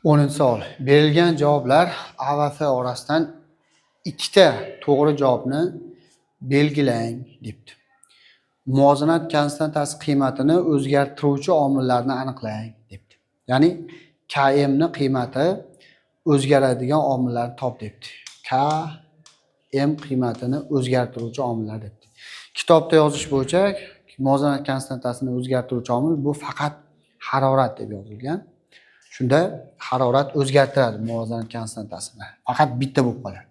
10 savol. Berilgan javoblar A va F orasidan ikkita to'g'ri javobni belgilang debdi. Muvozanat konstantasi qiymatini o'zgartiruvchi omillarni aniqlang debdi. Ya'ni Km ni qiymati o'zgaradigan omillarni top debdi. Km qiymatini o'zgartiruvchi omillar debdi. Kitobda yozish bo'yicha muvozanat konstantasini o'zgartiruvchi omil bu faqat harorat deb yozilgan. Shunda harorat o'zgartiradi muvozanat konstantasini. Faqat bitta bo'lib qoladi.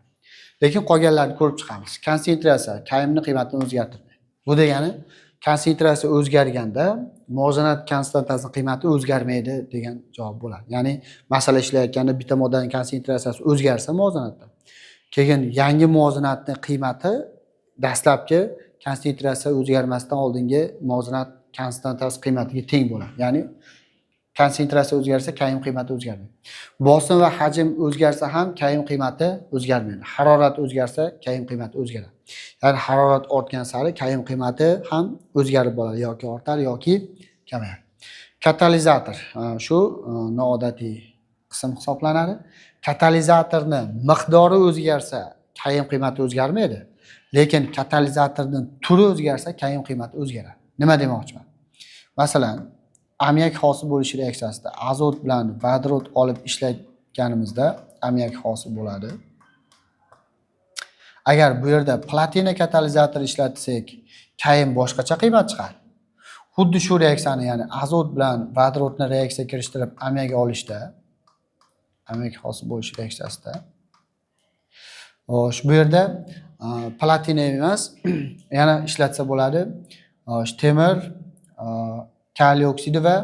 Lekin qolganlarni ko'rib chiqamiz. Konsentratsiya Km ni qiymatini o'zgartirmaydi. Bu degani konsentratsiya o'zgarganda muvozanat konstantasining qiymati o'zgarmaydi degan javob bo'ladi. Ya'ni masala ishlayotganda bitta moddaning konsentratsiyasi o'zgarsa muvozanatda, keyin yangi muvozanatning qiymati dastlabki konsentratsiya o'zgarmasdan oldingi muvozanat konstantasi qiymatiga teng bo'ladi. Ya'ni konsentratsiya o'zgarsa, Km qiymati o'zgarmaydi. Bosim va hajm o'zgarsa ham Km qiymati o'zgarmaydi. Harorat o'zgarsa, Km qiymati o'zgaradi. Ya'ni harorat ortgan sari Km qiymati ham o'zgarib boradi, yoki ortar yoki kamayadi. Katalizator shu noodatiy qism hisoblanadi. Katalizatorning miqdori o'zgarsa, Km qiymati o'zgarmaydi. Lekin katalizatorning turi o'zgarsa, Km qiymati o'zgaradi. Nima demoqchiman? Masalan, ammiak hosil bo'lish reaksiyasida azot bilan vodorod olib ishlatganimizda ammiak hosil bo'ladi. Agar bu yerda platina katalizator ishlatsak, Km boshqacha qiymat chiqadi. Xuddi shu reaksiyani, ya'ni azot bilan vodorodni reaksiyaga kirishtirib ammiak olishda, ammiak hosil bo'lish reaksiyasida bu yerda platina emas, yana ishlatsa bo'ladi. Temir, kaliy oksidi va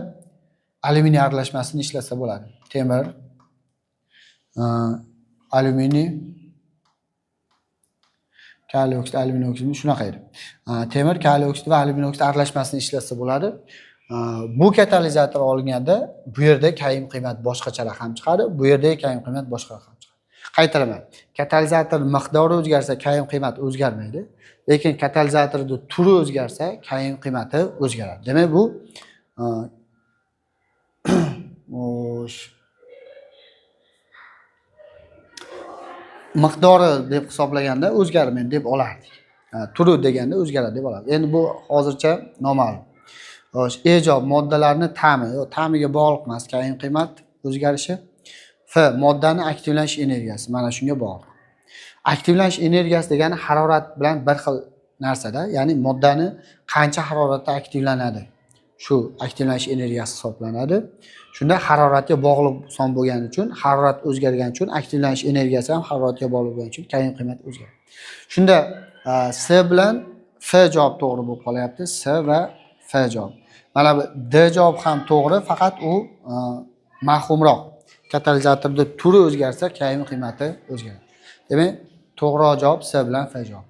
alyuminiy aralashmasini ishlatsa bo'ladi. Temir, alyuminiy, kaliy oksid, alyuminiy oksidni shunaqa edi. Temir, kaliy oksid va alyuminiy oksid aralashmasini ishlatsa bo'ladi. Bu katalizator olganda bu yerda Km qiymat boshqacha raqam chiqadi, bu yerda Km qiymat boshqa raqam chiqadi. Qaytaraman. Katalizator miqdori o'zgarsa, Km qiymati o'zgarmaydi. Lekin katalizatorning turi o'zgarsa, Km qiymati o'zgaradi. Demak, bu miqdori deb hisoblaganda o'zgarmaydi deb olardik. Turi deganda o'zgaradi deb olardik. Endi bu hozircha noma'lum. Javob moddalarning ta'miga bog'liq emas Km qiymat o'zgarishi. F moddani aktivlanish energiyasi mana shunga bog'liq. Aktivlanish energiyasi degani harorat bilan bir xil narsada, ya'ni moddani qancha haroratda aktivlanadi, shu aktivlanish energiyasi hisoblanadi. Shunda haroratga bog'liq son bo'lgani uchun, harorat o'zgargani uchun aktivlanish energiyasi ham haroratga bog'liq bo'lgani uchun Km qiymati o'zgaradi. Shunda S bilan F javob to'g'ri bo'lib qolyapti. S va F javob. Mana bu D javob ham to'g'ri, faqat u mavhumroq. Katalizatorda turi o'zgarsa, Km qiymati o'zgaradi. Demak, to'g'ri javob S bilan F javob.